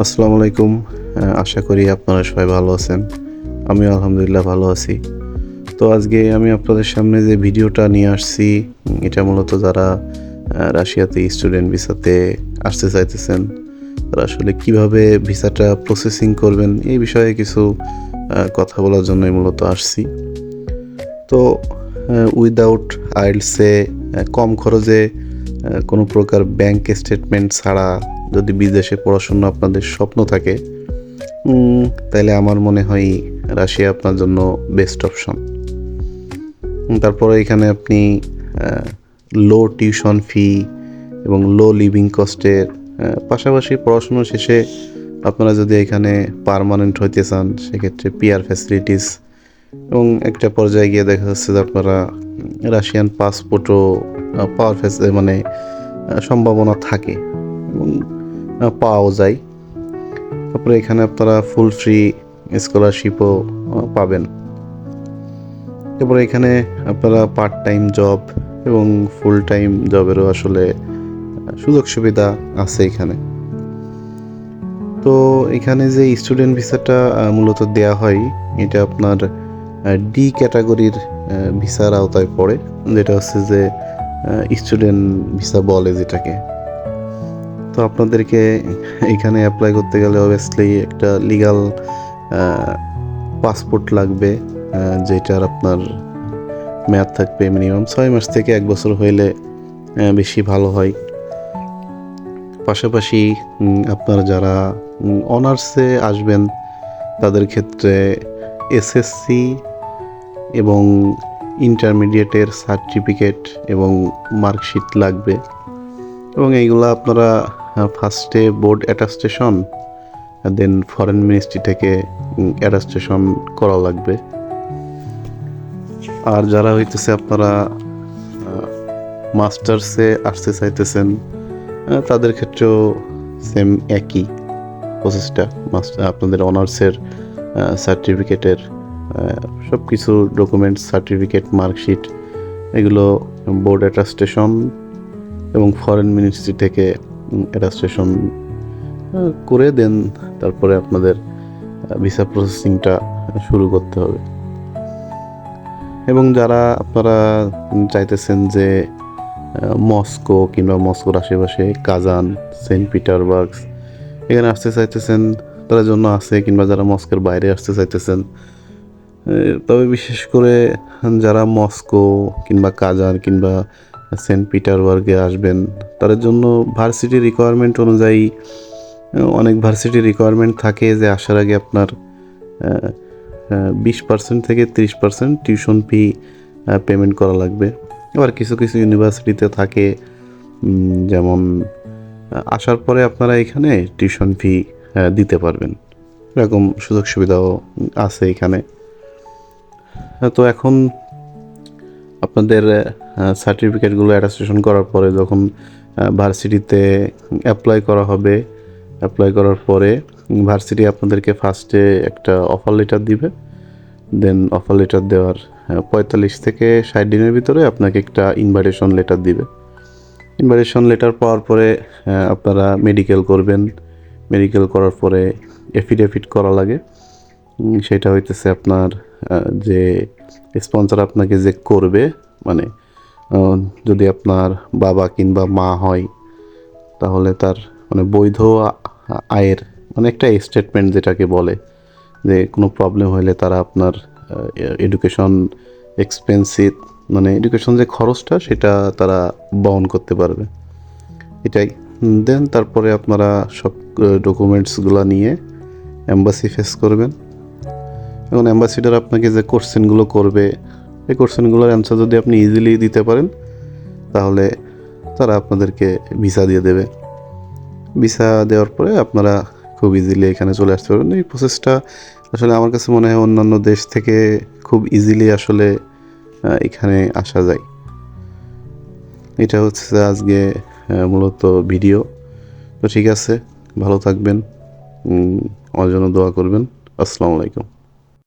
আসসালামু আলাইকুম। আশা করি আপনারা সবাই ভালো আছেন। আমিও আলহামদুলিল্লাহ ভালো আছি। তো আজকে আমি আপনাদের সামনে যে ভিডিওটা নিয়ে আসছি, এটা মূলত যারা রাশিয়াতে স্টুডেন্ট ভিসাতে আসতে চাইতেছেন, তারা আসলে কিভাবে ভিসাটা প্রসেসিং করবেন, এই বিষয়ে কিছু কথা বলার জন্যই মূলত আসছি। তো উইদাউট আইএলটিএসে কম খরচে কোনো প্রকার ব্যাংক স্টেটমেন্ট ছাড়া যদি বিদেশে পড়াশোনা আপনাদের স্বপ্ন থাকে, তাইলে আমার মনে হয় রাশিয়া আপনার জন্য বেস্ট অপশন। তারপরে এখানে আপনি লো টিউশন ফি এবং লো লিভিং কস্টের পাশাপাশি পড়াশুনো শেষে আপনারা যদি এখানে পার্মানেন্ট হইতে চান, সেক্ষেত্রে পিআর ফ্যাসিলিটিস এবং একটা পর্যায়ে গিয়ে দেখা যাচ্ছে যে আপনারা রাশিয়ান পাসপোর্টও পাওয়ার মানে সম্ভাবনা থাকে এবং পাওয়াও যায়। তারপরে এখানে আপনারা ফুল ফ্রি স্কলারশিপও পাবেন। তারপরে এখানে আপনারা পার্ট টাইম জব এবং ফুল টাইম জবেরও আসলে সুযোগ সুবিধা আছে এখানে। তো এখানে যে স্টুডেন্ট ভিসাটা মূলত দেয়া হয়, এটা আপনার ডি ক্যাটাগরির ভিসার আওতায় পড়ে, যেটা হচ্ছে যে স্টুডেন্ট ভিসা বলে যেটাকে। তো আপনাদেরকে এখানে অ্যাপ্লাই করতে গেলে অবভিয়াসলি একটা লিগাল পাসপোর্ট লাগবে, যেটার আপনার মেয়াদ থাকবে মিনিমাম 6 মাস থেকে 1 বছর হইলে বেশি ভালো হয়। পাশাপাশি আপনারা যারা অনার্সে আসবেন, তাদের ক্ষেত্রে এসএসসি এবং ইন্টারমিডিয়েটের সার্টিফিকেট এবং মার্কশিট লাগবে এবং এইগুলো আপনারা ফার্স্টে বোর্ড অ্যাটাস্টেশন, দেন ফরেন মিনিস্ট্রি থেকে অ্যাটাস্টেশন করা লাগবে। আর যারা হইতেছে আপনারা মাস্টার্সে আসতে চাইতেছেন, তাদের ক্ষেত্রেও সেম একই প্রসেসটা। আপনাদের অনার্সের সার্টিফিকেটের সব কিছু ডকুমেন্টস, সার্টিফিকেট, মার্কশিট, এগুলো বোর্ড অ্যাটাস্টেশন এবং ফরেন মিনিস্ট্রি থেকে অ্যাটাস্টেশন করে দেন তারপরে আপনাদের ভিসা প্রসেসিংটা শুরু করতে হবে। এবং যারা আপনারা চাইতেছেন যে মস্কো কিংবা মস্কোর আশেপাশে কাজান, সেন্ট পিটারবার্গ এখানে আসতে চাইতেছেন, তাদের জন্য আছে, কিংবা যারা মস্কোর বাইরে আসতে চাইতেছেন, তবে বিশেষ করে যারা মস্কো কিংবা কাজান কিংবা সেন্ট পিটারবার্গে আসবেন, তাদের জন্য ভার্সিটি রিকোয়ারমেন্ট অনুযায়ী অনেক ভার্সিটি রিকোয়ারমেন্ট থাকে যে আসার আগে আপনার 20% থেকে 30% টিউশন ফি পেমেন্ট করা লাগবে। আবার কিছু কিছু ইউনিভার্সিটিতে থাকে যেমন আসার পরে আপনারা এখানে টিউশন ফি দিতে পারবেন, এরকম সুযোগ সুবিধাও আছে এখানে। তো এখন আপনাদের সার্টিফিকেটগুলো অ্যাটাস্টেশন করার পরে যখন ভার্সিটিতে অ্যাপ্লাই করা হবে, অ্যাপ্লাই করার পরে ভার্সিটি আপনাদেরকে ফার্স্টে একটা অফার লেটার দিবে। দেন অফার লেটার দেওয়ার 45 থেকে 60 দিনের ভিতরে আপনাকে একটা ইনভাইটেশন লেটার দিবে। ইনভাইটেশন লেটার পাওয়ার পরে আপনারা মেডিকেল করবেন। মেডিকেল করার পরে এফিডেভিট করা লাগে। সেটা হইতেছে আপনার যে স্পন্সর আপনাকে যে করবে, মানে যদি আপনার বাবা কিংবা মা হয়, তাহলে তার মানে বৈধ আয়ের মানে একটা স্টেটমেন্ট যেটাকে বলে, যে কোনো প্রবলেম হলে তারা আপনার এডুকেশন এক্সপেন্সিভ, মানে এডুকেশন যে খরচটা সেটা তারা বহন করতে পারবে, এটাই। দেন তারপরে আপনারা সব ডকুমেন্টসগুলো নিয়ে এম্বাসি ফেস করবেন এবং অ্যাম্বাসিডার আপনাকে যে কোশ্চেনগুলো করবে, এই কোশ্চেনগুলোর অ্যান্সার যদি আপনি ইজিলি দিতে পারেন, তাহলে তারা আপনাদেরকে ভিসা দিয়ে দেবে। ভিসা দেওয়ার পরে আপনারা খুব ইজিলি এখানে চলে আসতে পারবেন। এই প্রসেসটা আসলে আমার কাছে মনে হয় অন্যান্য দেশ থেকে খুব ইজিলি আসলে এখানে আসা যায়। এটা হচ্ছে আজকে মূলত ভিডিও। তো ঠিক আছে, ভালো থাকবেন, আমার জন্য দোয়া করবেন। আসসালামু আলাইকুম।